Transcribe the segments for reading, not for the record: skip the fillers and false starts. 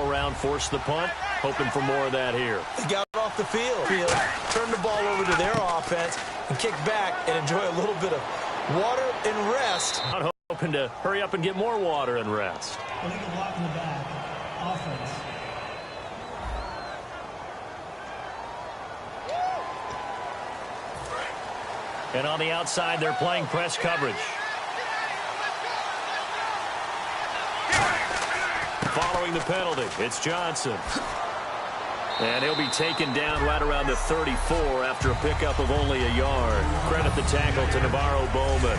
around, force the punt, hoping for more of that here. They got off the field. Turn the ball over to their offense and kick back and enjoy a little bit of water and rest. Not hoping to hurry up and get more water and rest. Illegal block in the back. Offense. And on the outside, they're playing press coverage. Following the penalty, it's Johnson. And he'll be taken down right around the 34 after a pickup of only a yard. Credit the tackle to Navarro Bowman.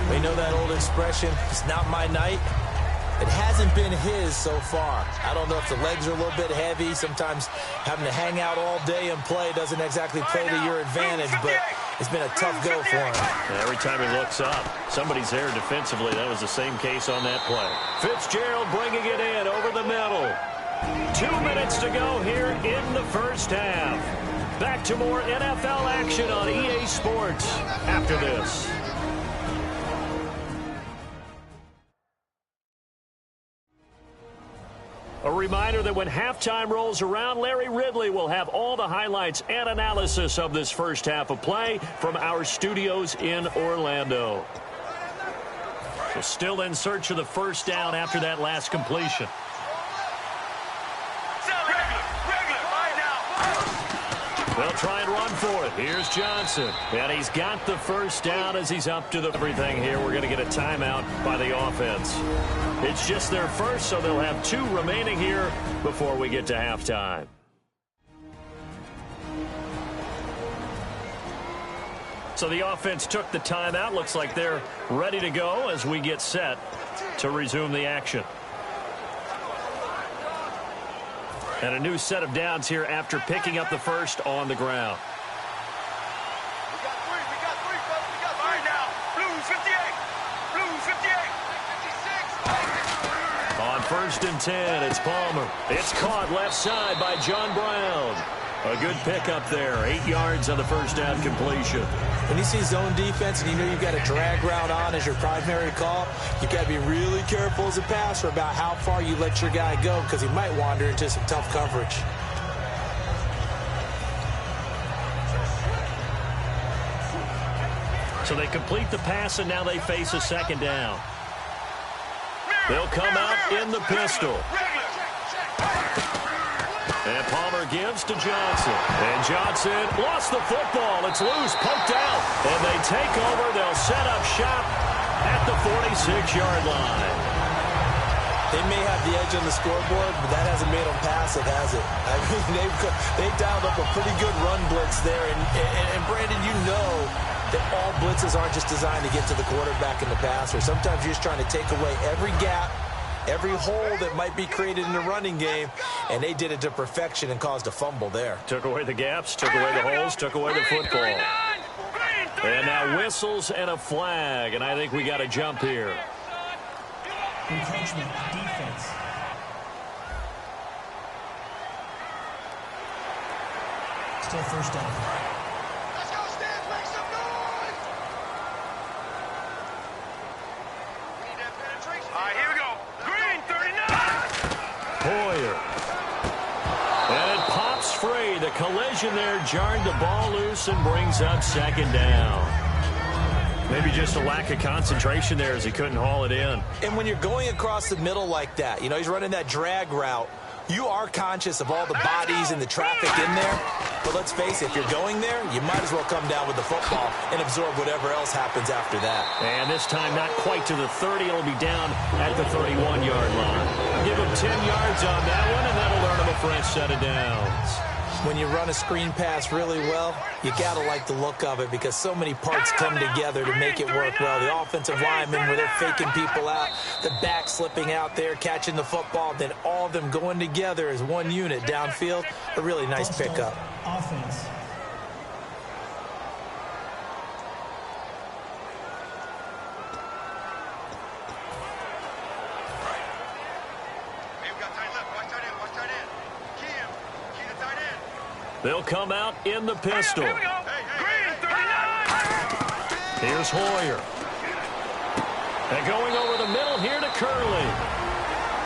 We know that old expression, it's not my night. It hasn't been his so far. I don't know if the legs are a little bit heavy. Sometimes having to hang out all day and play doesn't exactly play to your advantage, but it's been a tough go for him. Every time he looks up, somebody's there defensively. That was the same case on that play. Fitzgerald bringing it in over the middle. 2 minutes to go here in the first half. Back to more NFL action on EA Sports after this. A reminder that when halftime rolls around, Larry Ridley will have all the highlights and analysis of this first half of play from our studios in Orlando. So still in search of the first down after that last completion. They'll try and run for it. Here's Johnson. And he's got the first down as he's up to everything here. We're going to get a timeout by the offense. It's just their first, so they'll have 2 remaining here before we get to halftime. So the offense took the timeout. Looks like they're ready to go as we get set to resume the action. And a new set of downs here after picking up the first on the ground. We got three, folks. We got 3 now. Blues 58. Blues 58. 56. On 1st and 10, it's Palmer. It's caught left side by John Brown. A good pickup there. 8 yards on the first down completion. When you see zone defense and you know you've got a drag route on as your primary call, you've got to be really careful as a passer about how far you let your guy go because he might wander into some tough coverage. So they complete the pass, and now they face a second down. They'll come out in the pistol. And Palmer gives to Johnson. And Johnson lost the football. It's loose, poked out. And they take over. They'll set up shop at the 46-yard line. They may have the edge on the scoreboard, but that hasn't made them pass it, has it? I mean, they dialed up a pretty good run blitz there. And Brandon, you know that all blitzes aren't just designed to get to the quarterback and the passer. Sometimes you're just trying to take away every gap, every hole that might be created in the running game, and they did it to perfection and caused a fumble there. Took away the gaps, took away the holes, took away the football. And now whistles and a flag, and I think we got a jump here. Encroachment, defense. Still first down. Let's go, Stans. Make some noise. We need that penetration. All right, here we go. Green, 39. Hoyer. And it pops free. The collision there jarred the ball loose and brings up second down. Maybe just a lack of concentration there as he couldn't haul it in. And when you're going across the middle like that, you know, he's running that drag route, you are conscious of all the bodies and the traffic in there. But let's face it, if you're going there, you might as well come down with the football and absorb whatever else happens after that. And this time not quite to the 30. It'll be down at the 31-yard line. Give him 10 yards on that one, and that'll earn him a fresh set of downs. When you run a screen pass really well, you got to like the look of it because so many parts come together to make it work well. The offensive linemen, where they're faking people out, the back slipping out there, catching the football, then all of them going together as one unit downfield. A really nice pickup. Offense. Hey, we got tight left. Watch tight end. Watch tight end. Key him. Key the tight end. They'll come out in the pistol. Here we go. Green, 39. Here's Hoyer. And going over the middle here to Curley.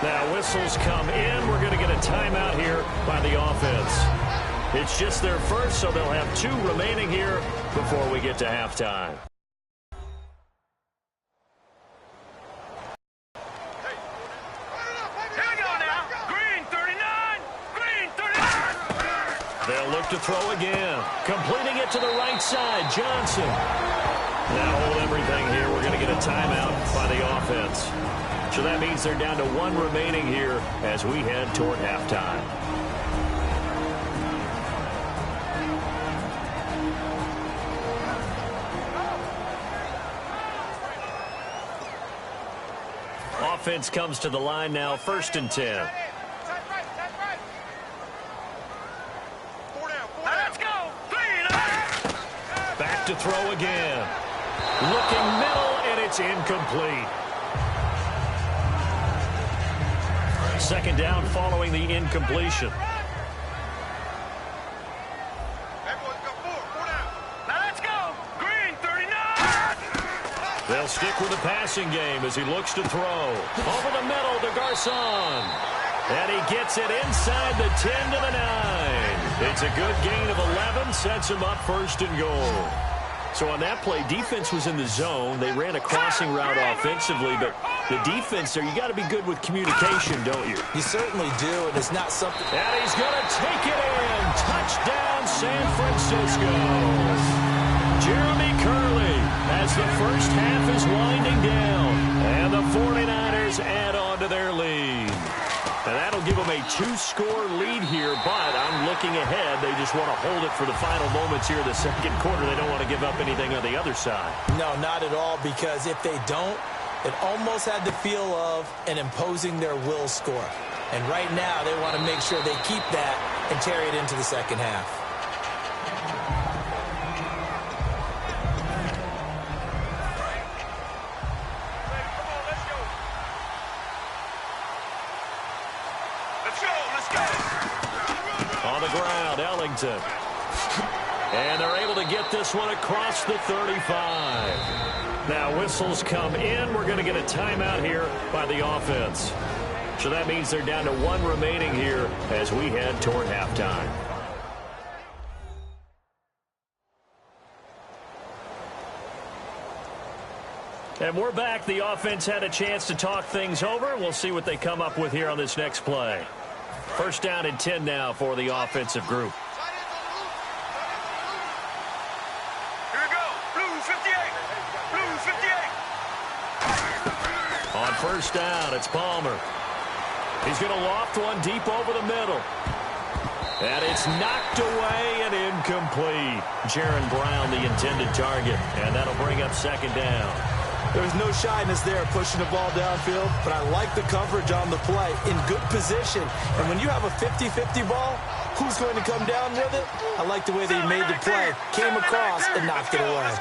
Now whistles come in. We're going to get a timeout here by the offense. It's just their first, so they'll have 2 remaining here before we get to halftime. They'll look to throw again. Completing it to the right side, Johnson. Now hold everything here. We're going to get a timeout by the offense. So that means they're down to 1 remaining here as we head toward halftime. Offense comes to the line now, 1st and 10. Back to throw again. Looking middle, and it's incomplete. 2nd down following the incompletion. They'll stick with the passing game as he looks to throw. Over the middle to Garcon. And he gets it inside the 10 to the 9. It's a good gain of 11, sets him up 1st and goal. So on that play, defense was in the zone. They ran a crossing route offensively, but the defense there, you got to be good with communication, don't you? You certainly do, and it's not something... And he's going to take it in. Touchdown, San Francisco. Jeremy Curley as the first half is winding down, and the 49ers add on to their lead. And that'll give them a 2-score lead here, but I'm looking ahead. They just want to hold it for the final moments here in the 2nd quarter. They don't want to give up anything on the other side. No, not at all, because if they don't, it almost had the feel of an imposing their will score. And right now, they want to make sure they keep that and carry it into the 2nd half. On the ground, Ellington. And they're able to get this one across the 35. Now whistles come in. We're going to get a timeout here by the offense. So that means they're down to 1 remaining here as we head toward halftime. And we're back. The offense had a chance to talk things over. We'll see what they come up with here on this next play. 1st down and 10 now for the offensive group. Here we go. Blues 58. Blues 58. On 1st down, it's Palmer. He's going to loft one deep over the middle. And it's knocked away and incomplete. Jaron Brown, the intended target. And that'll bring up 2nd down. There's no shyness there pushing the ball downfield, but I like the coverage on the play. In good position. And when you have a 50-50 ball, who's going to come down with it? I like the way they made the play. Came across and knocked it away.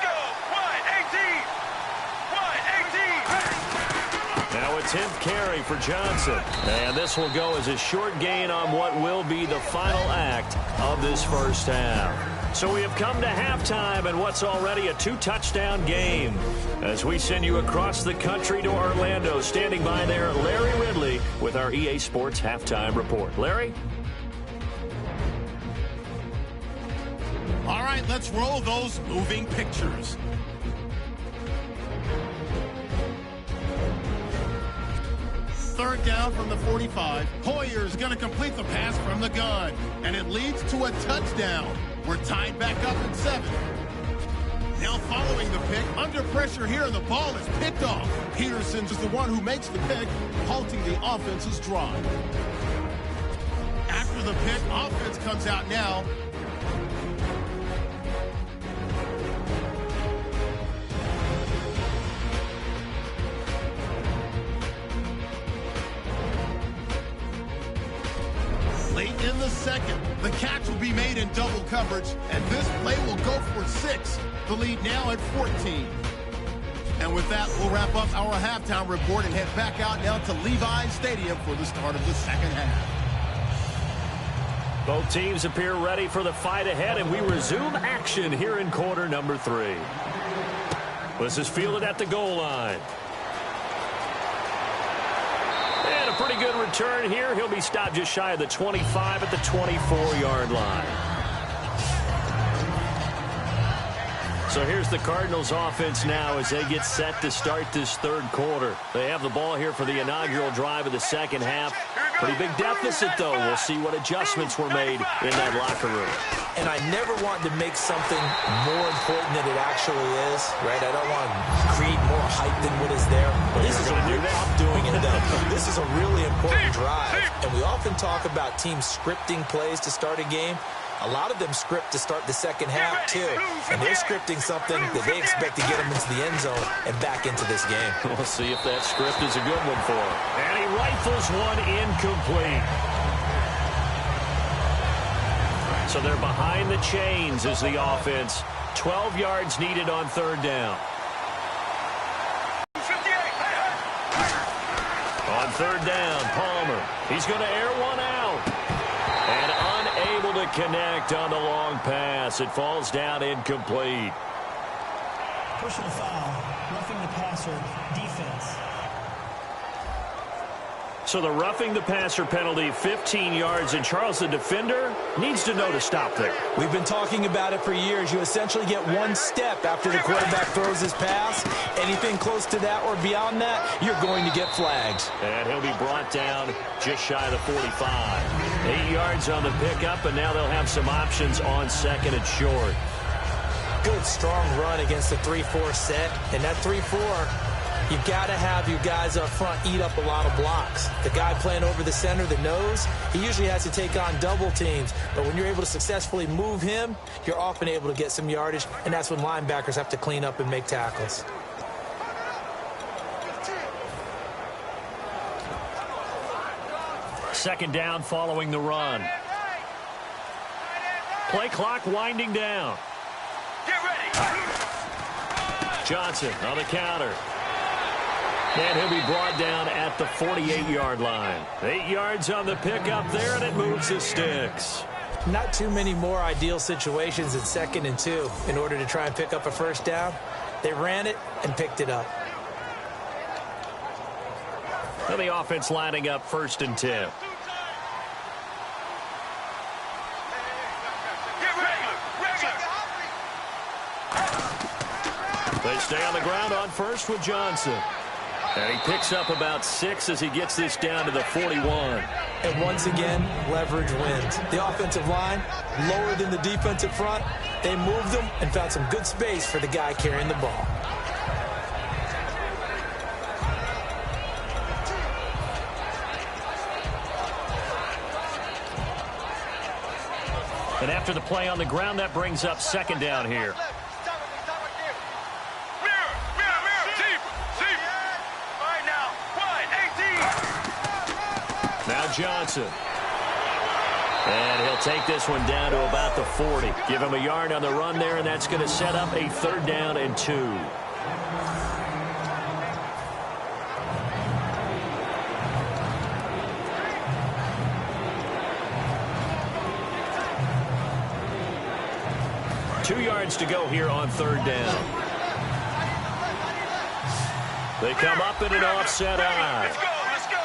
Now a 10th carry for Johnson. And this will go as a short gain on what will be the final act of this 1st half. So we have come to halftime and what's already a 2-touchdown game. As we send you across the country to Orlando, standing by there, Larry Ridley with our EA Sports Halftime Report. Larry? All right, let's roll those moving pictures. Third down from the 45. Hoyer is going to complete the pass from the gun, and it leads to a touchdown. We're tied back up at 7. Now following the pick, under pressure here, and the ball is picked off. Peterson is the one who makes the pick, halting the offense's drive. After the pick, offense comes out now. Late in the 2nd, the catch will be made in double coverage, and this play will go for 6. The lead now at 14. And with that, we'll wrap up our halftime report and head back out now to Levi's Stadium for the start of the 2nd half. Both teams appear ready for the fight ahead, and we resume action here in quarter number 3. This is fielded at the goal line. And a pretty good return here. He'll be stopped just shy of the 25 at the 24-yard line. So here's the Cardinals offense now as they get set to start this third quarter. They have the ball here for the inaugural drive of the second half. Pretty big deficit, though. We'll see what adjustments were made in that locker room. And I never want to make something more important than it actually is, right? I don't want to create more hype than what is there. But this is a real, I'm doing it, though. This is a really important drive. And we often talk about teams scripting plays to start a game. A lot of them script to start the second half, too. And they're scripting something that they expect to get them into the end zone and back into this game. We'll see if that script is a good one for him. And he rifles one incomplete. So they're behind the chains as the offense. 12 yards needed on third down. On third down, Palmer. He's going to air one out. And unable to connect on the long pass. It falls down incomplete. Personal foul, roughing the passer, defense. So the roughing the passer penalty, 15 yards, and Charles, the defender, needs to know to stop there. We've been talking about it for years. You essentially get one step after the quarterback throws his pass. Anything close to that or beyond that, you're going to get flags. And he'll be brought down just shy of the 45. 8 yards on the pickup, and now they'll have some options on second and short. Good, strong run against the 3-4 set. And that 3-4... you've got to have your guys up front eat up a lot of blocks. The guy playing over the center, the nose, he usually has to take on double teams. But when you're able to successfully move him, you're often able to get some yardage, and that's when linebackers have to clean up and make tackles. Second down following the run. Play clock winding down. Get ready. Johnson on the counter. And he'll be brought down at the 48-yard line. 8 yards on the pickup there, and it moves the sticks. Not too many more ideal situations in 2nd and 2 in order to try and pick up a first down. They ran it and picked it up. And the offense lining up 1st and 10. They stay on the ground on first with Johnson. And he picks up about 6 as he gets this down to the 41. And once again, leverage wins. The offensive line, lower than the defensive front. They moved them and found some good space for the guy carrying the ball. And after the play on the ground, that brings up 2nd down here. Now Johnson. And he'll take this one down to about the 40. Give him a yard on the run there, and that's going to set up a 3rd down and 2. Two yards to go here on 3rd down. They come up in an offset eye. Let's go.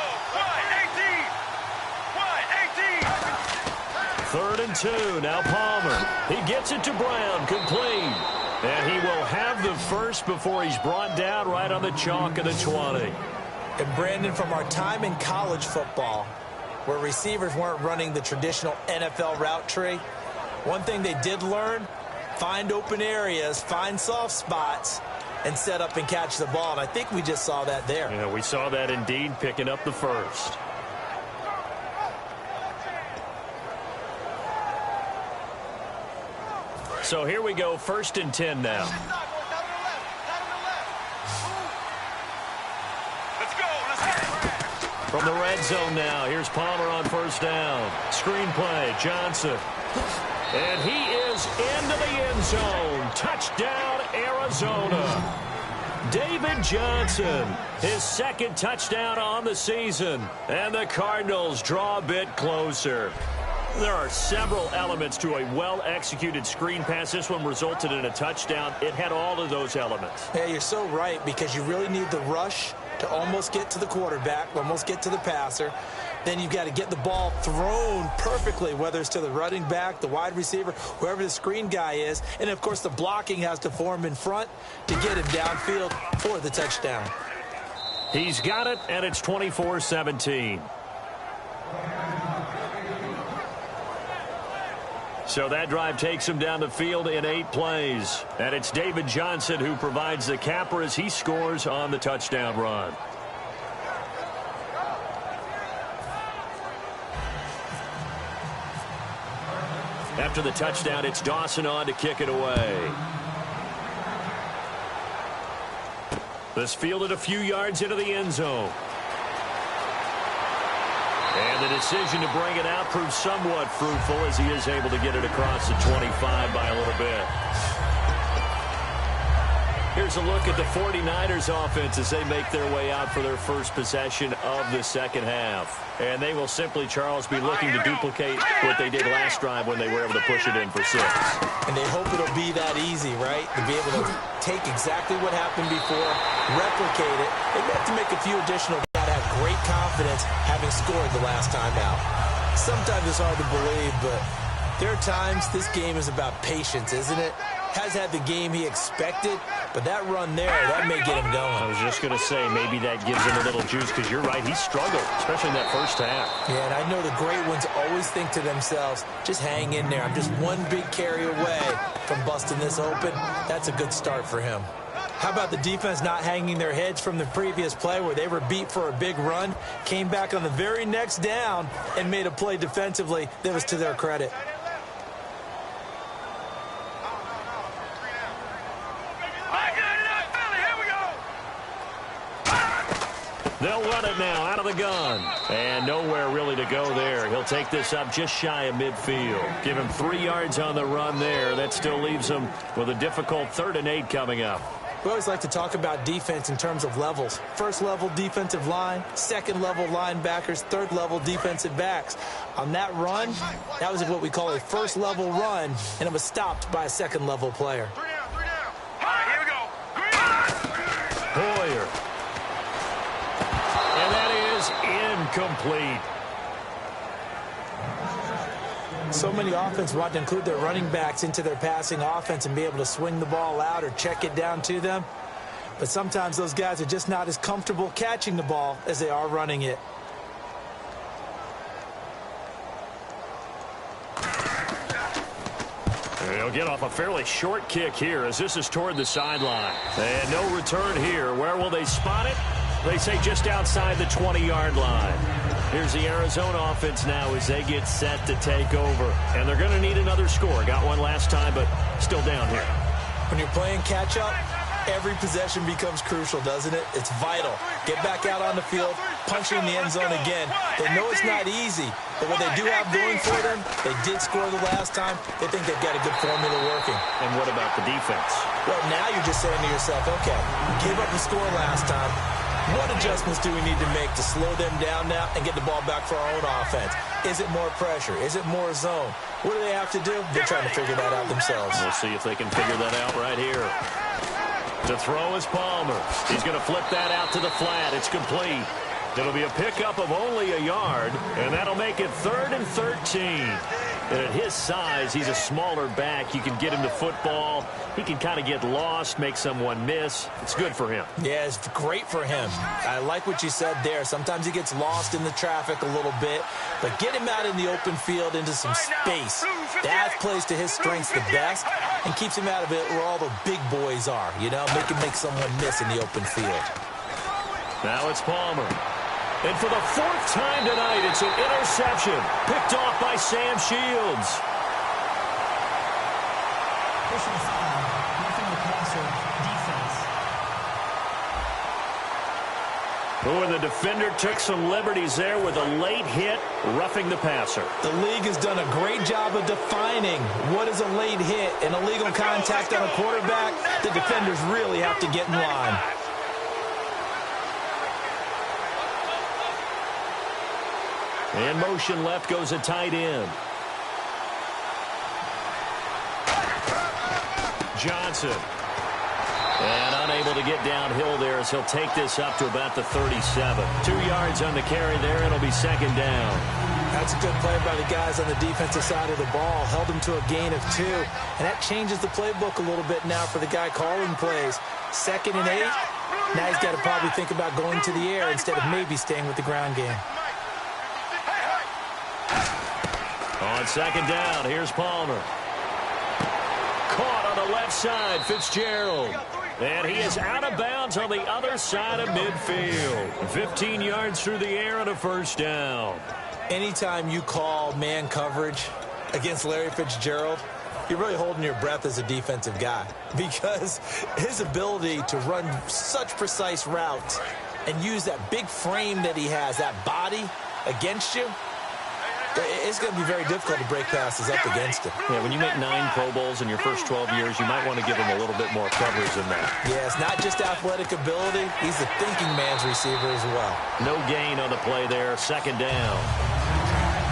3rd and 2. Now Palmer. He gets it to Brown. Complete. And he will have the first before he's brought down right on the chalk of the 20. And Brandon, from our time in college football, where receivers weren't running the traditional NFL route tree, one thing they did learn, find open areas, find soft spots, and set up and catch the ball. And I think we just saw that there. Yeah, we saw that indeed, picking up the first. So here we go, 1st and 10 now. Let's go. From the red zone now, here's Palmer on 1st down. Screen play, Johnson. And he is into the end zone. Touchdown, Arizona. David Johnson, his 2nd touchdown on the season. And the Cardinals draw a bit closer. There are several elements to a well-executed screen pass. This one resulted in a touchdown. It had all of those elements. Yeah, you're so right, because you really need the rush to almost get to the quarterback, almost get to the passer. Then you've got to get the ball thrown perfectly, whether it's to the running back, the wide receiver, whoever the screen guy is. And, of course, the blocking has to form in front to get him downfield for the touchdown. He's got it, and it's 24-17. So that drive takes him down the field in 8 plays. And it's David Johnson who provides the capper as he scores on the touchdown run. After the touchdown, it's Dawson on to kick it away. This fielded a few yards into the end zone. And the decision to bring it out proves somewhat fruitful as he is able to get it across the 25 by a little bit. Here's a look at the 49ers offense as they make their way out for their first possession of the second half. And they will simply, Charles, be looking to duplicate what they did last drive when they were able to push it in for 6. And they hope it'll be that easy, right? To be able to take exactly what happened before, replicate it. They have to make a few additional. Got to have great confidence having scored the last time out. Sometimes it's hard to believe, but there are times this game is about patience, isn't it? Has had the game he expected, but that run there, that may get him going. I was just going to say, maybe that gives him a little juice, because you're right, he struggled, especially in that first half. Yeah, and I know the great ones always think to themselves, just hang in there. I'm just one big carry away from busting this open. That's a good start for him. How about the defense not hanging their heads from the previous play where they were beat for a big run, came back on the very next down and made a play defensively that was to their credit. They'll run it now out of the gun. And nowhere really to go there. He'll take this up just shy of midfield. Give him 3 yards on the run there. That still leaves him with a difficult 3rd and 8 coming up. We always like to talk about defense in terms of levels. First level defensive line, second level linebackers, third level defensive backs. On that run, that was what we call a first level run, and it was stopped by a second level player. 3 down, 3 down. All right, here we go. Hoyer. And that is incomplete. So many offenses want to include their running backs into their passing offense and be able to swing the ball out or check it down to them. But sometimes those guys are just not as comfortable catching the ball as they are running it. He'll get off a fairly short kick here as this is toward the sideline. And no return here. Where will they spot it? They say just outside the 20-yard line. Here's the Arizona offense now as they get set to take over. And they're going to need another score. Got one last time, but still down here. When you're playing catch-up, every possession becomes crucial, doesn't it? It's vital. Get back out on the field, punch in the end zone again. They know it's not easy, but what they do have going for them, they did score the last time. They think they've got a good formula working. And what about the defense? Well, now you're just saying to yourself, okay, gave up a score last time. What adjustments do we need to make to slow them down now and get the ball back for our own offense? Is it more pressure? Is it more zone? What do they have to do? They're trying to figure that out themselves. We'll see if they can figure that out right here. To throw is Palmer. He's going to flip that out to the flat. It's complete. It'll be a pickup of only a yard, and that'll make it 3rd and 13. And at his size, he's a smaller back. You can get him the football. He can kind of get lost, make someone miss. It's good for him. Yeah, it's great for him. I like what you said there. Sometimes he gets lost in the traffic a little bit, but get him out in the open field into some space. That plays to his strengths the best and keeps him out of it where all the big boys are, you know, make someone miss in the open field. Now it's Palmer. And for the 4th time tonight, it's an interception picked off by Sam Shields. Personal foul, roughing the passer, defense. Oh, and the defender took some liberties there with a late hit, roughing the passer. The league has done a great job of defining what is a late hit and illegal contact on a quarterback. The defenders really have to get in line. And motion left goes a tight end. Johnson. And unable to get downhill there as he'll take this up to about the 37. 2 yards on the carry there. It'll be second down. That's a good play by the guys on the defensive side of the ball. Held him to a gain of 2. And that changes the playbook a little bit now for the guy calling plays. 2nd and 8. Now he's got to probably think about going to the air instead of maybe staying with the ground game. On second down, here's Palmer. Caught on the left side, Fitzgerald. And he is out of bounds on the other side of midfield. 15 yards through the air and a first down. Anytime you call man coverage against Larry Fitzgerald, you're really holding your breath as a defensive guy, because his ability to run such precise routes and use that big frame that he has, that body against you, it's going to be very difficult to break passes up against him. Yeah, when you make 9 Pro Bowls in your first 12 years, you might want to give him a little bit more coverage than that. Yeah, it's not just athletic ability. He's the thinking man's receiver as well. No gain on the play there, second down.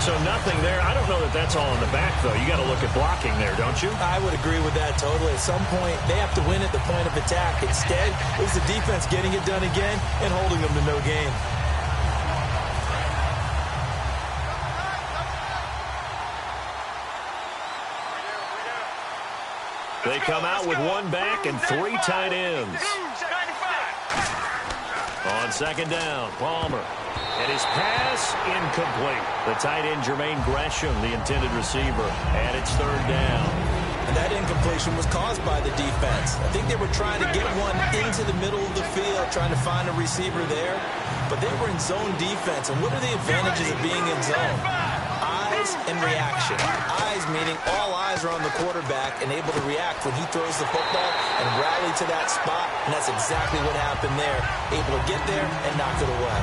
So nothing there. I don't know that that's all in the back, though. You got to look at blocking there, don't you? I would agree with that totally. At some point, they have to win at the point of attack. Instead, it was the defense getting it done again and holding them to no gain. They come out with 1 back and 3 tight ends. On second down, Palmer. And his pass incomplete. The tight end, Jermaine Gresham, the intended receiver. And it's third down. And that incompletion was caused by the defense. I think they were trying to get one into the middle of the field, trying to find a receiver there. But they were in zone defense. And what are the advantages of being in zone? Eyes and reaction. Eyes meaning all eyes are on the quarterback and able to react when he throws the football and rally to that spot. And that's exactly what happened there. Able to get there and knock it away.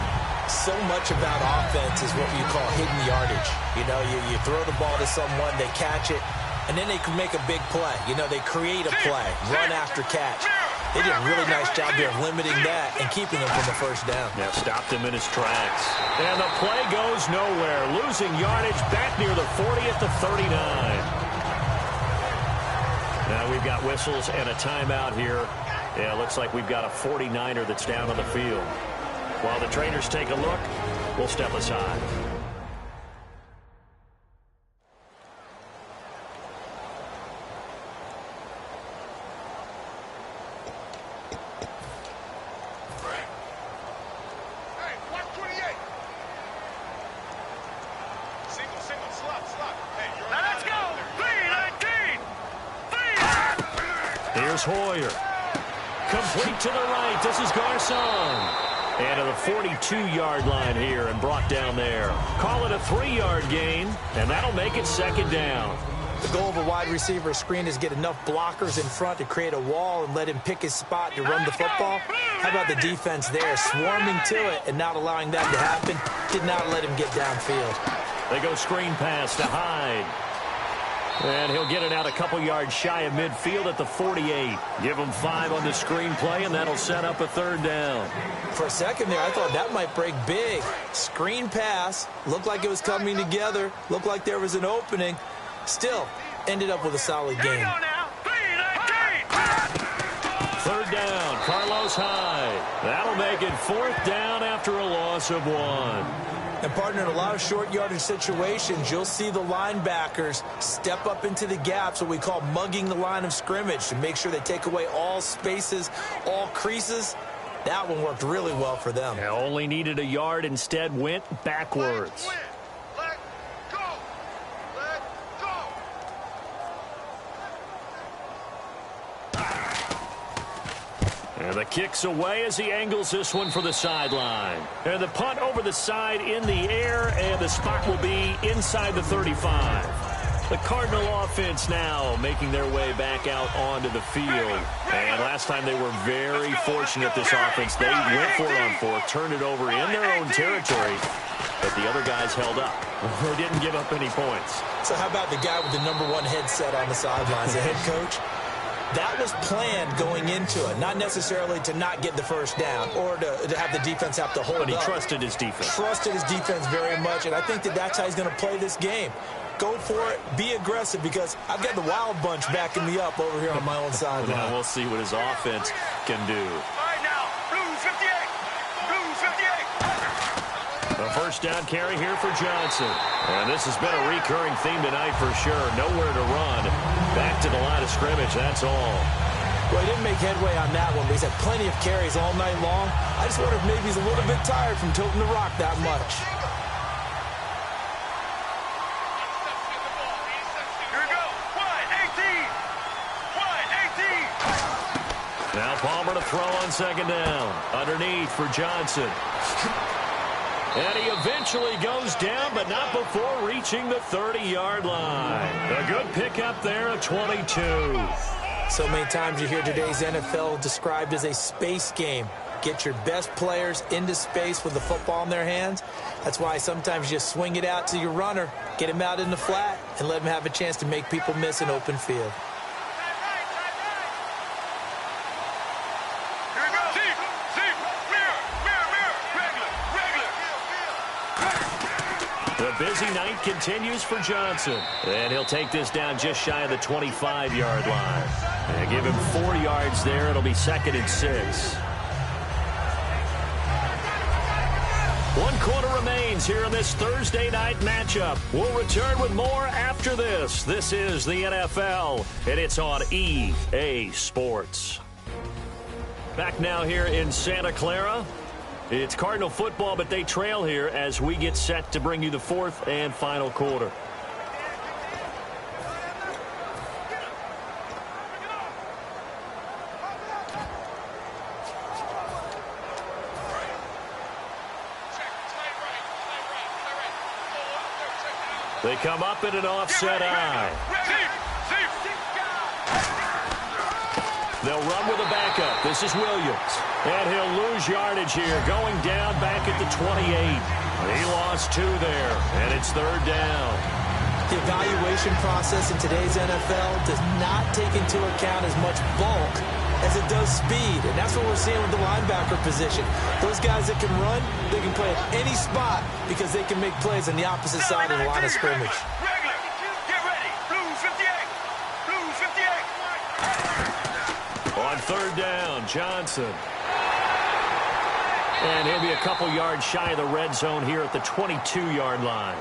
So much about offense is what you call hidden yardage. You know, you throw the ball to someone, they catch it, and then they can make a big play. You know, they create a play, run after catch. They did a really nice job there of limiting that and keeping him from the first down. Yeah, stopped him in his tracks. And the play goes nowhere. Losing yardage back near the 40 at the 39. Now we've got whistles and a timeout here. Yeah, it looks like we've got a 49er that's down on the field. While the trainers take a look, we'll step aside. Here's Hoyer. Complete to the right. This is Garcon. And to the 42-yard line here and brought down there. Call it a 3-yard gain, and that'll make it second down. The goal of a wide receiver screen is get enough blockers in front to create a wall and let him pick his spot to run the football. How about the defense there, swarming to it and not allowing that to happen? Did not let him get downfield. They go screen pass to Hyde. And he'll get it out a couple yards shy of midfield at the 48. Give him 5 on the screen play, and that'll set up a third down. For a second there, I thought that might break big. Screen pass. Looked like it was coming together. Looked like there was an opening. Still, ended up with a solid game. Third down, Carlos Hyde. That'll make it 4th down after a loss of 1. And, partner, in a lot of short yardage situations, you'll see the linebackers step up into the gaps, what we call mugging the line of scrimmage, to make sure they take away all spaces, all creases. That one worked really well for them. Yeah, only needed a yard, instead went backwards. Let go. Let go. And the kick's away as he angles this one for the sideline. And the punt over the side in the air, and the spot will be inside the 35. The Cardinal offense now making their way back out onto the field. And last time they were very fortunate, this offense. They went for it on 4, turned it over in their own territory, but the other guys held up. They didn't give up any points. So how about the guy with the #1 headset on the sidelines, the head coach? That was planned going into it, not necessarily to not get the first down or to have the defense have to hold up. But he trusted his defense. Trusted his defense very much, and I think that's how he's going to play this game. go for it, be aggressive, because I've got the wild bunch backing me up over here on my own sideline. Now we'll see what his offense can do. All right now, Blues 58. Blues 58. A first down carry here for Johnson. And this has been a recurring theme tonight for sure. Nowhere to run. Back to the line of scrimmage, that's all. Well, he didn't make headway on that one, but he's had plenty of carries all night long. I just wonder if maybe he's a little bit tired from toting the rock that much. Here we go. 1-18. 1-18. Now Palmer to throw on second down. Underneath for Johnson. And he eventually goes down, but not before reaching the 30-yard line. A good pickup there at 22. So many times you hear today's NFL described as a space game. Get your best players into space with the football in their hands. That's why sometimes you just swing it out to your runner, get him out in the flat, and let him have a chance to make people miss an open field. Here we go. Deep. Mirror. The busy night continues for Johnson. And he'll take this down just shy of the 25-yard line. And give him 4 yards there. It'll be 2nd and 6. 1 quarter remains here in this Thursday night matchup. We'll return with more after this. This is the NFL, and it's on EA Sports. Back now here in Santa Clara. It's Cardinal football, but they trail here as we get set to bring you the 4th and final quarter. They come up in an offset eye. They'll run with a backup. This is Williams. And he'll lose yardage here, going down back at the 28. He lost 2 there, and it's 3rd down. The evaluation process in today's NFL does not take into account as much bulk as it does speed, and that's what we're seeing with the linebacker position. Those guys that can run, they can play at any spot because they can make plays on the opposite side of the line of scrimmage. Regular. Get ready. Blues 58. Blues 58. On 3rd down, Johnson. And he'll be a couple yards shy of the red zone here at the 22-yard line.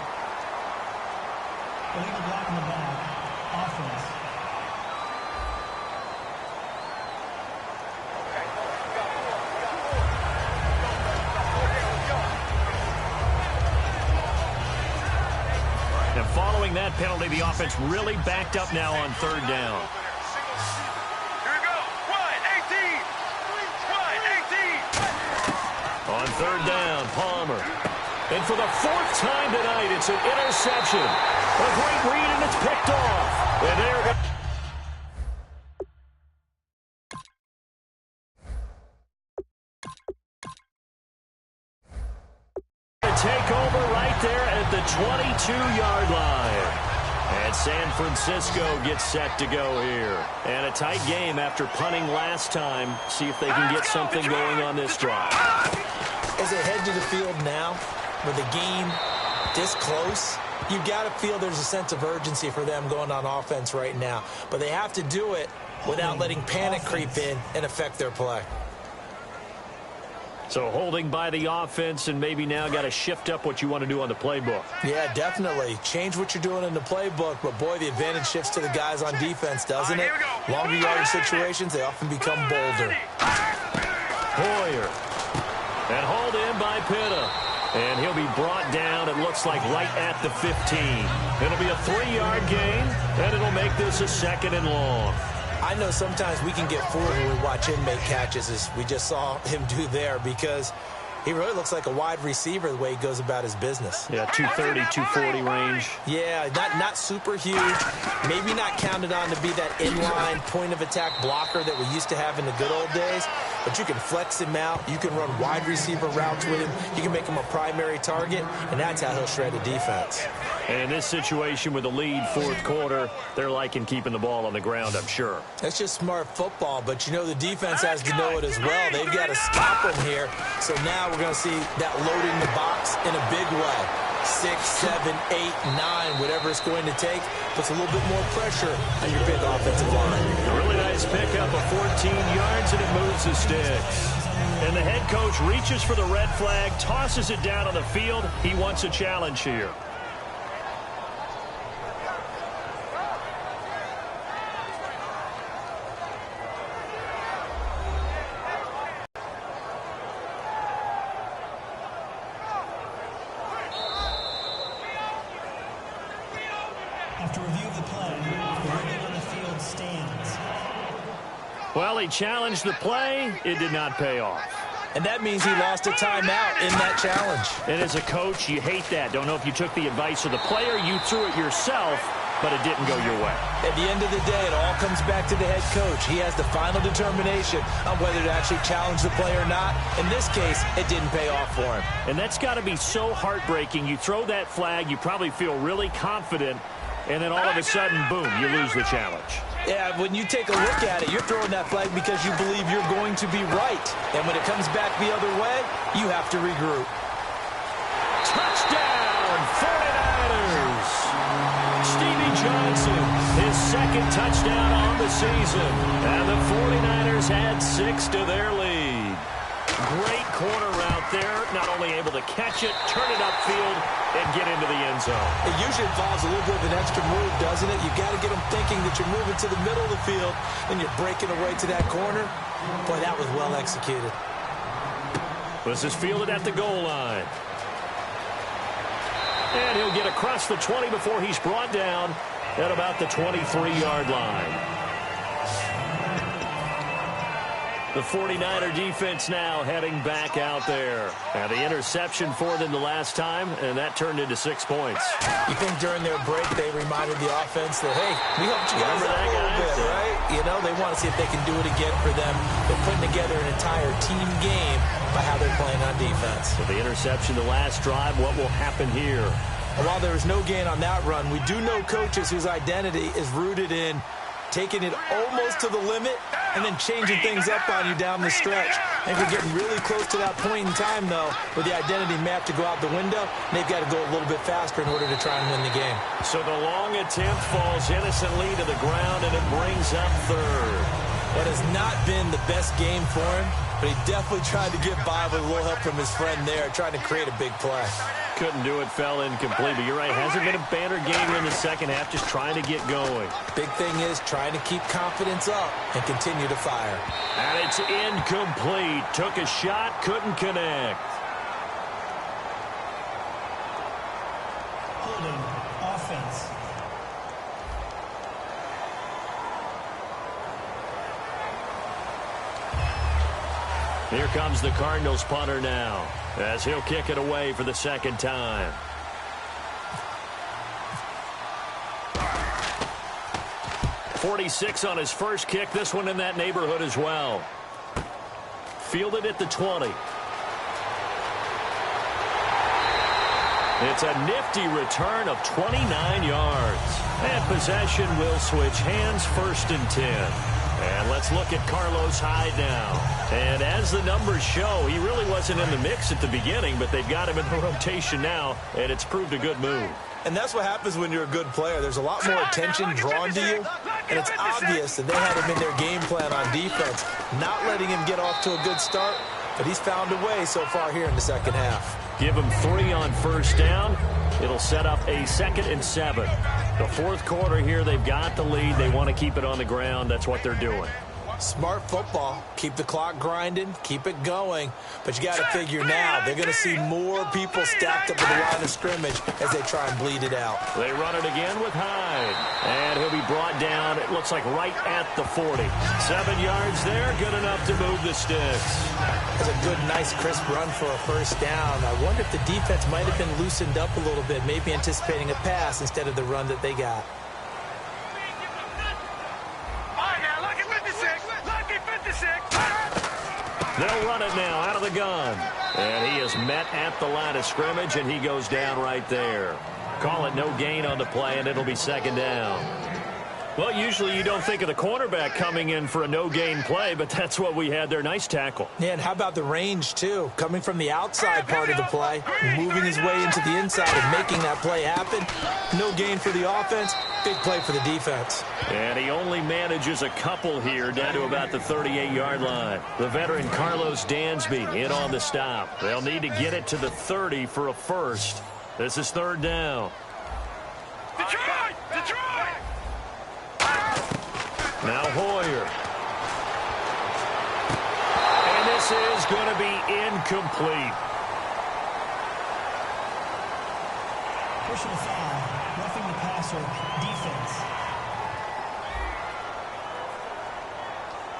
Illegal block in the back. Offense. And following that penalty, the offense really backed up now on 3rd down. Here we go. 1-18. 1-18. On 3rd down, Palmer. And for the 4th time tonight, it's an interception. A great read, and it's picked off. And there goes. Take over right there at the 22-yard line. And San Francisco gets set to go here. And a tight game after punting last time. See if they can get something going on this drive. As they head to the field now, with the game this close, you've got to feel there's a sense of urgency for them going on offense right now. But they have to do it without letting panic creep in and affect their play. So holding by the offense, and maybe now got to shift up what you want to do on the playbook. Yeah, definitely. Change what you're doing in the playbook, but boy, the advantage shifts to the guys on defense, doesn't it? Longer yardage situations, they often become bolder. Hoyer. And hauled in by Pitta. And he'll be brought down, it looks like, right at the 15. It'll be a 3-yard gain, and it'll make this a 2nd and long. I know sometimes we can get fooled when we watch him make catches, as we just saw him do there, because he really looks like a wide receiver the way he goes about his business. Yeah, 230, 240 range. Yeah, not super huge. Maybe not counted on to be that inline point-of-attack blocker that we used to have in the good old days. But you can flex him out. You can run wide receiver routes with him. You can make him a primary target, and that's how he'll shred a defense. And in this situation with the lead 4th quarter, they're liking keeping the ball on the ground, I'm sure. That's just smart football, but you know the defense has to know it as well. They've got to stop him here. So now we're going to see that loading the box in a big way. 6, 7, 8, 9, whatever it's going to take. Puts a little bit more pressure on your big offensive line. A really nice pickup of 14 yards, and it moves the sticks. And the head coach reaches for the red flag, tosses it down on the field. He wants a challenge here. After review of the play, the ruling on the field stands. Well, he challenged the play. It did not pay off. And that means he lost a timeout in that challenge. And as a coach, you hate that. Don't know if you took the advice of the player, you threw it yourself, but it didn't go your way. At the end of the day, it all comes back to the head coach. He has the final determination on whether to actually challenge the play or not. In this case, it didn't pay off for him. And that's got to be so heartbreaking. You throw that flag, you probably feel really confident, and then all of a sudden, boom, you lose the challenge. Yeah, when you take a look at it, you're throwing that flag because you believe you're going to be right. And when it comes back the other way, you have to regroup. Touchdown, 49ers! Stevie Johnson, his second touchdown on the season. And the 49ers add 6 to their lead. Great corner route there. Not only able to catch it, turn it upfield, and get into the end zone. It usually involves a little bit of an extra move, doesn't it? You've got to get them thinking that you're moving to the middle of the field and you're breaking away to that corner. Boy, that was well executed. This is fielded at the goal line. And he'll get across the 20 before he's brought down at about the 23-yard line. The 49er defense now heading back out there. And the interception for them the last time, and that turned into 6 points. You think during their break they reminded the offense that, hey, we helped you guys out a little bit, right? You know, they want to see if they can do it again for them. They're putting together an entire team game by how they're playing on defense. With the interception the last drive, what will happen here? And while there was no gain on that run, we do know coaches whose identity is rooted in taking it almost to the limit and then changing things up on you down the stretch. I think we're getting really close to that point in time, though, where the identity map to go out the window, and they've got to go a little bit faster in order to try and win the game. So the long attempt falls innocently to the ground, and it brings up third. That has not been the best game for him, but he definitely tried to get by with a little help from his friend there, trying to create a big play. Couldn't do it, fell incomplete, but you're right, hasn't been a banner game here in the second half, just trying to get going. Big thing is trying to keep confidence up and continue to fire. And it's incomplete. Took a shot, couldn't connect. Holding offense. Here comes the Cardinals punter now, as he'll kick it away for the second time. .46 on his first kick. This one in that neighborhood as well. Fielded at the 20. It's a nifty return of 29 yards. And possession will switch hands, 1st and 10. And let's look at Carlos Hyde now. And as the numbers show, he really wasn't in the mix at the beginning, but they've got him in the rotation now, and it's proved a good move. And that's what happens when you're a good player. There's a lot more attention drawn to you, and it's obvious that they had him in their game plan on defense, not letting him get off to a good start, but he's found a way so far here in the second half. Give him 3 on first down. It'll set up a 2nd and 7. The fourth quarter here, they've got the lead. They want to keep it on the ground. That's what they're doing. Smart football. Keep the clock grinding. Keep it going. But you got to figure now, they're going to see more people stacked up at the line of scrimmage as they try and bleed it out. They run it again with Hyde. And he'll be brought down, it looks like right at the 40. 7 yards there, good enough to move the sticks. That's a good, nice, crisp run for a first down. I wonder if the defense might have been loosened up a little bit, maybe anticipating a pass instead of the run that they got. They'll run it now out of the gun. And he is met at the line of scrimmage, and he goes down right there. Call it no gain on the play, and it'll be 2nd down. Well, usually you don't think of the cornerback coming in for a no-gain play, but that's what we had there. Nice tackle. Yeah, and how about the range, too? Coming from the outside part of the play, moving his way into the inside and making that play happen. No gain for the offense, big play for the defense. And he only manages a couple here down to about the 38-yard line. The veteran Carlos Dansby in on the stop. They'll need to get it to the 30 for a first. This is third down. Detroit! Detroit! Now Hoyer. And this is going to be incomplete. Personal foul, roughing the passer, defense.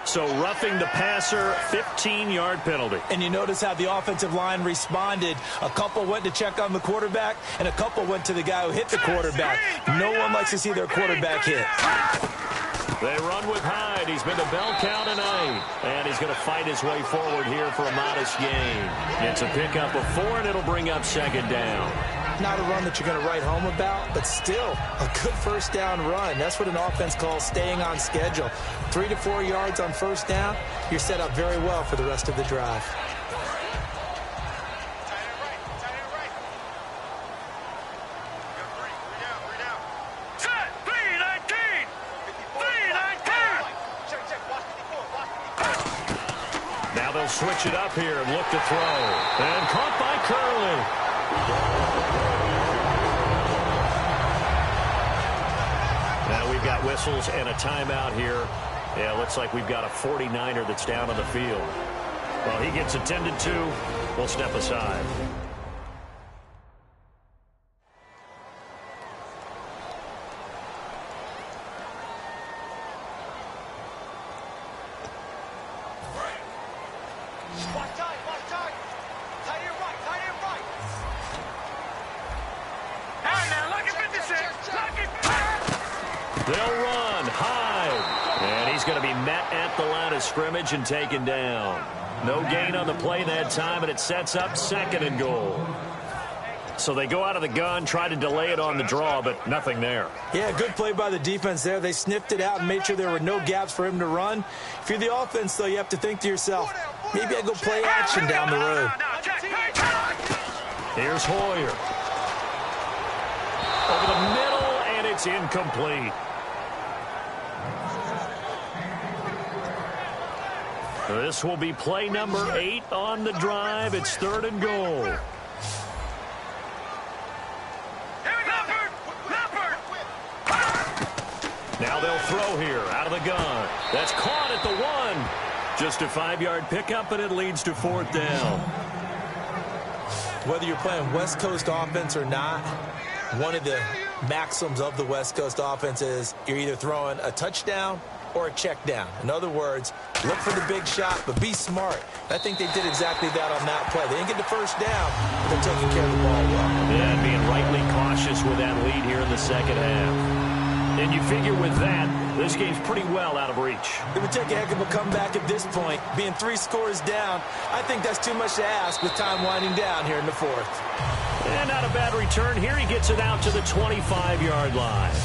So roughing the passer, 15-yard penalty. And you notice how the offensive line responded. A couple went to check on the quarterback, and a couple went to the guy who hit the quarterback. No one likes to see their quarterback hit. They run with Hyde. He's been to bell cow tonight. And he's going to fight his way forward here for a modest gain. It's a pickup of 4, and it'll bring up second down. Not a run that you're going to write home about, but still a good first down run. That's what an offense calls staying on schedule. 3 to 4 yards on first down, you're set up very well for the rest of the drive. Now they'll switch it up here and look to throw. And caught by Curley. Now we've got whistles and a timeout here. Yeah, looks like we've got a 49er that's down on the field. Well, he gets attended to. We'll step aside. They'll run. Hyde. And he's going to be met at the line of scrimmage and taken down. No gain on the play that time, and it sets up 2nd and goal. So they go out of the gun, try to delay it on the draw, but nothing there. Yeah, good play by the defense there. They sniffed it out and made sure there were no gaps for him to run. If you're the offense, though, you have to think to yourself, maybe I go play action down the road. Here's Hoyer. Over the middle, and it's incomplete. This will be play number 8 on the drive. It's 3rd and goal. Now they'll throw here out of the gun. That's caught at the 1. Just a 5-yard pickup, and it leads to 4th down. Whether you're playing West Coast offense or not, one of the maxims of the West Coast offense is you're either throwing a touchdown or a check down. In other words, look for the big shot, but be smart. I think they did exactly that on that play. They didn't get the first down, but they're taking care of the ball well. Yeah, and being rightly cautious with that lead here in the second half. And you figure with that, this game's pretty well out of reach. It would take a heck of a comeback at this point. Being 3 scores down, I think that's too much to ask with time winding down here in the 4th. And not a bad return here. He gets it out to the 25-yard line.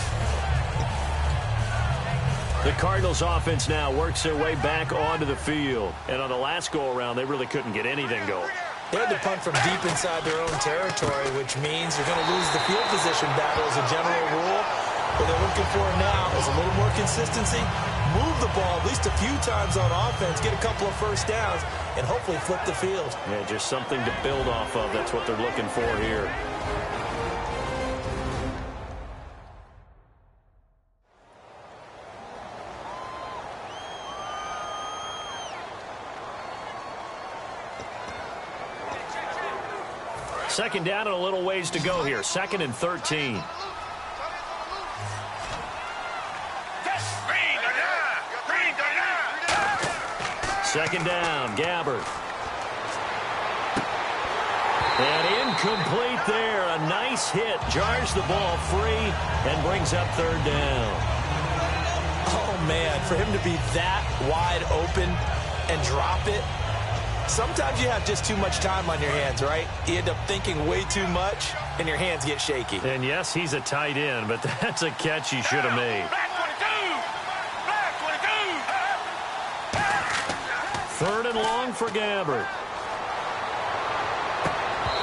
The Cardinals offense now works their way back onto the field. And on the last go-around, they really couldn't get anything going. They had to punt from deep inside their own territory, which means you're going to lose the field position battle as a general rule. What they're looking for now is a little more consistency, move the ball at least a few times on offense, get a couple of first downs, and hopefully flip the field. Yeah, just something to build off of. That's what they're looking for here. Second down and a little ways to go here. 2nd and 13. Second down, Gabbard. And incomplete there. A nice hit. Jars the ball free and brings up 3rd down. Oh, man, for him to be that wide open and drop it, sometimes you have just too much time on your hands, right? You end up thinking way too much, and your hands get shaky. And, yes, he's a tight end, but that's a catch he should have made. 3rd and long for Gabbert.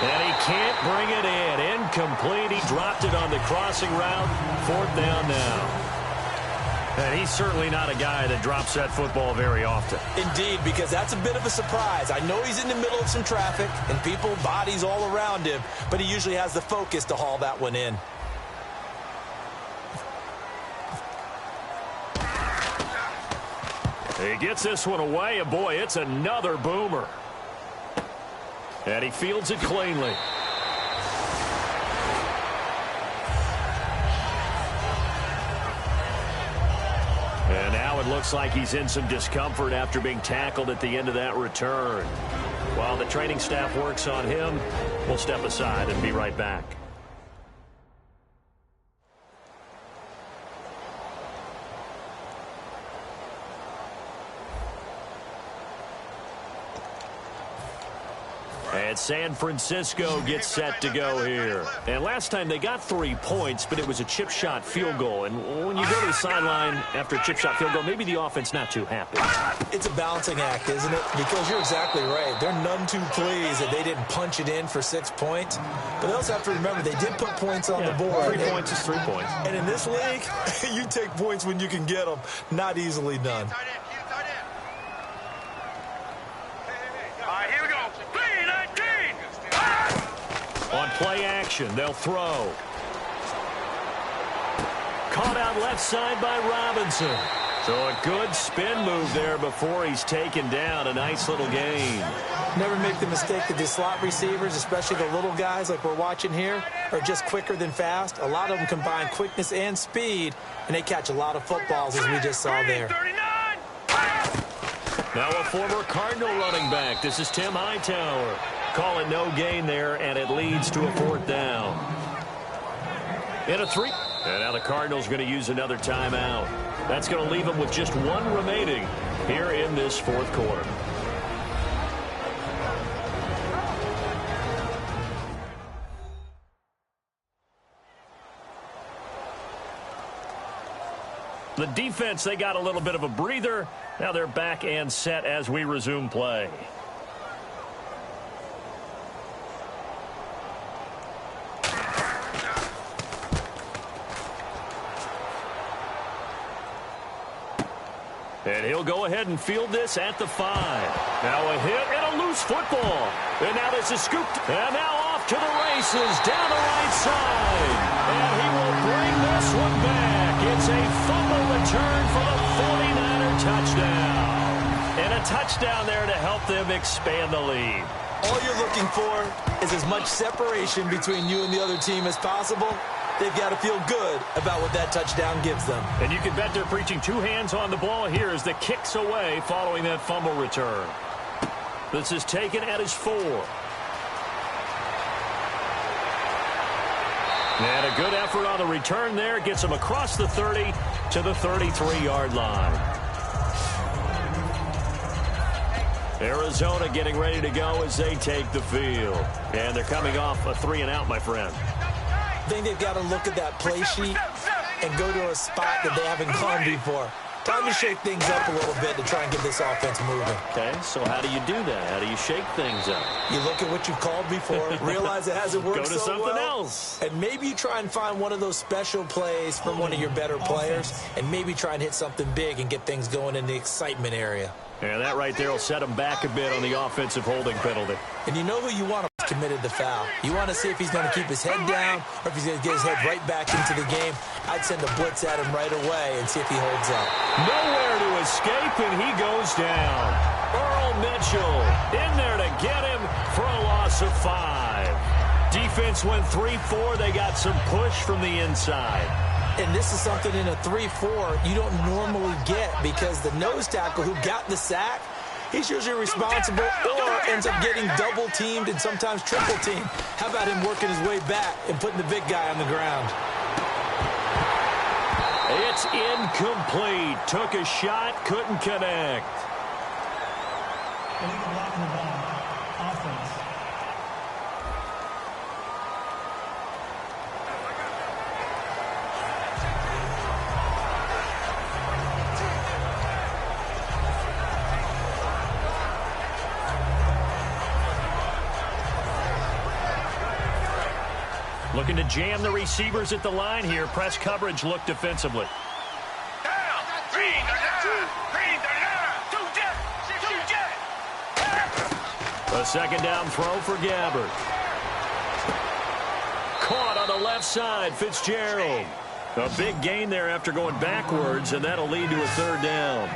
And he can't bring it in. Incomplete. He dropped it on the crossing route. 4th down now. And he's certainly not a guy that drops that football very often. Indeed, because that's a bit of a surprise. I know he's in the middle of some traffic and people, bodies all around him, but he usually has the focus to haul that one in. He gets this one away, and boy, it's another boomer. And he fields it cleanly. And now it looks like he's in some discomfort after being tackled at the end of that return. While the training staff works on him, we'll step aside and be right back. And San Francisco gets set to go here. And last time they got 3 points, but it was a chip shot field goal. And when you go to the sideline after a chip shot field goal, maybe the offense not too happy. It's a balancing act, isn't it? Because you're exactly right. They're none too pleased that they didn't punch it in for 6 points. But they also have to remember they did put points on the board. 3 points is 3 points. And in this league, you take points when you can get them. Not easily done. On play action, they'll throw. Caught out left side by Robinson. So a good spin move there before he's taken down. A nice little gain. Never make the mistake that the slot receivers, especially the little guys like we're watching here, are just quicker than fast. A lot of them combine quickness and speed, and they catch a lot of footballs, as we just saw there. Now a former Cardinal running back. This is Tim Hightower. Call it no gain there, and it leads to a 4th down. In a 3. And now the Cardinals going to use another timeout. That's going to leave them with just 1 remaining here in this 4th quarter. The defense, they got a little bit of a breather. Now they're back and set as we resume play. And he'll go ahead and field this at the 5. Now a hit and a loose football. And now this is scooped. And now off to the races down the right side. And he will bring this one back. It's a fumble return for the 49er touchdown. And a touchdown there to help them expand the lead. All you're looking for is as much separation between you and the other team as possible. They've got to feel good about what that touchdown gives them. And you can bet they're preaching 2 hands on the ball here as the kick's away following that fumble return. This is taken at his 4. And a good effort on the return there. Gets him across the 30 to the 33-yard line. Arizona getting ready to go as they take the field. And they're coming off a 3-and-out, my friend. I think they've got to look at that play sheet and go to a spot that they haven't gone before. Time to shake things up a little bit to try and get this offense moving. Okay, so how do you do that? How do you shake things up? You look at what you've called before, realize it hasn't worked so well. Go to something else. And maybe you try and find one of those special plays from one of your better players, and maybe try and hit something big and get things going in the excitement area. And that right there will set him back a bit on the offensive holding penalty. And you know who you want to committed the foul. You want to see if he's going to keep his head down or if he's going to get his head right back into the game. I'd send a blitz at him right away and see if he holds up. Nowhere to escape, and he goes down. Earl Mitchell in there to get him for a loss of 5. Defense went 3-4. They got some push from the inside. And this is something in a 3-4 you don't normally get because the nose tackle who got the sack, he's usually responsible or ends up getting double-teamed and sometimes triple-teamed. How about him working his way back and putting the big guy on the ground? It's incomplete. Took a shot, couldn't connect. Illegal blocking the ball. Offense. looking to jam the receivers at the line here. Press coverage look defensively. Down. Green the line. Green the line. Two jet. A second down throw for Gabbard. Caught on the left side, Fitzgerald. A big gain there after going backwards, and that'll lead to a third down.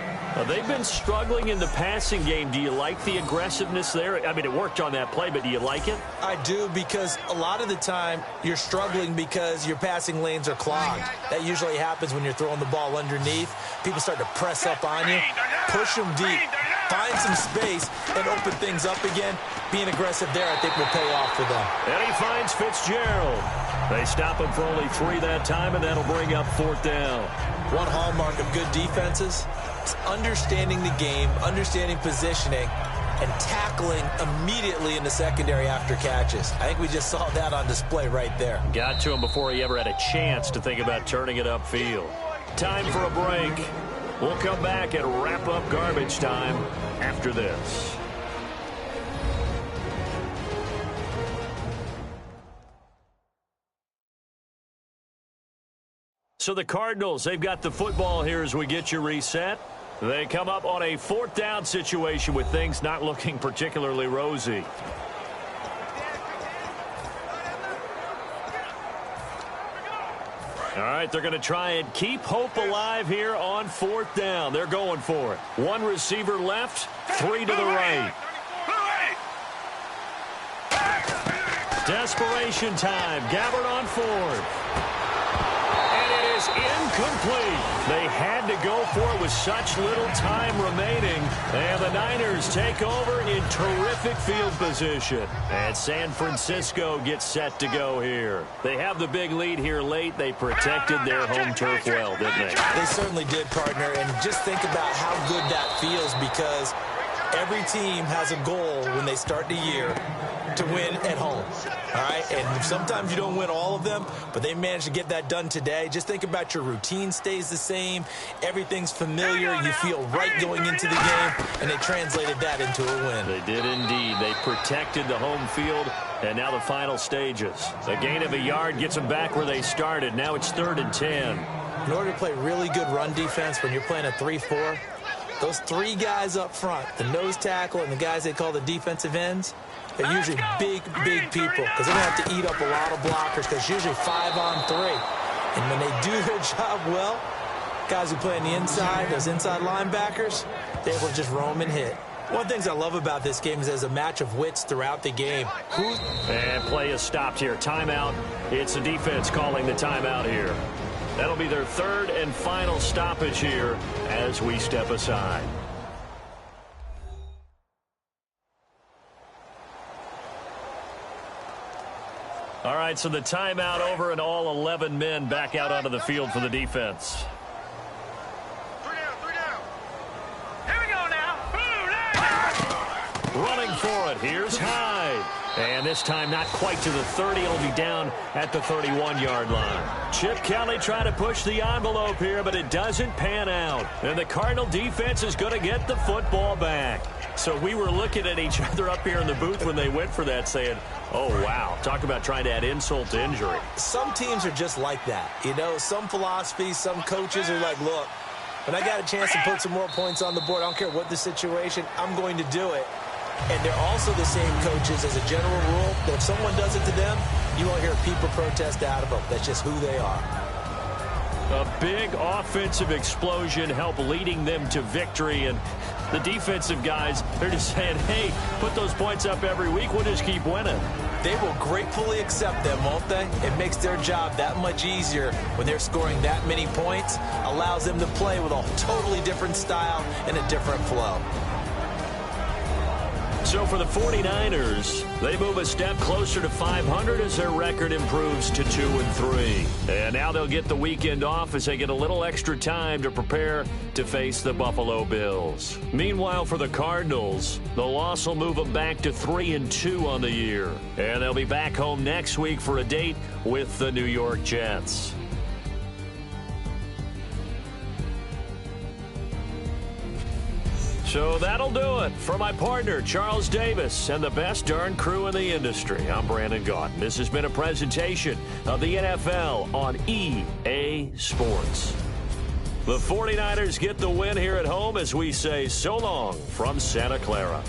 They've been struggling in the passing game. Do you like the aggressiveness there? I mean, it worked on that play, but do you like it? I do, because a lot of the time you're struggling because your passing lanes are clogged. That usually happens when you're throwing the ball underneath. People start to press up on you, push them deep, find some space, and open things up again. Being aggressive there, I think, will pay off for them. And he finds Fitzgerald. They stop him for only 3 that time, and that'll bring up fourth down. One hallmark of good defenses is understanding the game, understanding positioning, and tackling immediately in the secondary after catches. I think we just saw that on display right there. Got to him before he ever had a chance to think about turning it upfield. Time for a break. We'll come back and wrap up garbage time after this. So the Cardinals, they've got the football here as we get you reset. They come up on a fourth down situation with things not looking particularly rosy. All right, they're going to try and keep hope alive here on fourth down. They're going for it. One receiver left, 3 to the right. Desperation time. Gabbard on fourth. Incomplete. They had to go for it with such little time remaining. And the Niners take over in terrific field position. And San Francisco gets set to go here. They have the big lead here late. They protected their home turf well, didn't they? They certainly did, partner. And just think about how good that feels, because every team has a goal when they start the year to win at home. All right, and sometimes you don't win all of them, but they managed to get that done today. Just think about your routine stays the same. Everything's familiar. You feel right going into the game, and they translated that into a win. They did indeed. They protected the home field, and now the final stages. A gain of a yard gets them back where they started. Now it's 3rd and 10. In order to play really good run defense when you're playing a 3-4, those 3 guys up front, the nose tackle and the guys they call the defensive ends, they're usually big people, because they don't have to eat up a lot of blockers, because it's usually 5-on-3. And when they do their job well, guys who play on the inside, those inside linebackers, they're able to just roam and hit. One of the things I love about this game is there's a match of wits throughout the game. And play is stopped here. Timeout. It's the defense calling the timeout here. That'll be their 3rd and final stoppage here as we step aside. All right, so the timeout over, and all 11 men back out onto the field for the defense. 3 down. Here we go now. Running for it, here's Hyde. And this time not quite to the 30. It'll be down at the 31-yard line. Chip Kelly trying to push the envelope here, but it doesn't pan out. And the Cardinal defense is going to get the football back. So we were looking at each other up here in the booth when they went for that, saying, oh, wow. Talk about trying to add insult to injury. Some teams are just like that. You know, some philosophies, some coaches are like, look, when I got a chance to put some more points on the board, I don't care what the situation, I'm going to do it. And they're also the same coaches as a general rule that if someone does it to them, you won't hear people protest out of them. That's just who they are. A big offensive explosion helped leading them to victory. And the defensive guys, they're just saying, hey, put those points up every week. We'll just keep winning. They will gratefully accept them, won't they? It makes their job that much easier when they're scoring that many points. Allows them to play with a totally different style and a different flow. So for the 49ers, they move a step closer to 500 as their record improves to 2-3. And now they'll get the weekend off as they get a little extra time to prepare to face the Buffalo Bills. Meanwhile, for the Cardinals, the loss will move them back to 3-2 on the year. And they'll be back home next week for a date with the New York Jets. So that'll do it. For my partner, Charles Davis, and the best darn crew in the industry, I'm Brandon Gaudin. This has been a presentation of the NFL on EA Sports. The 49ers get the win here at home as we say so long from Santa Clara.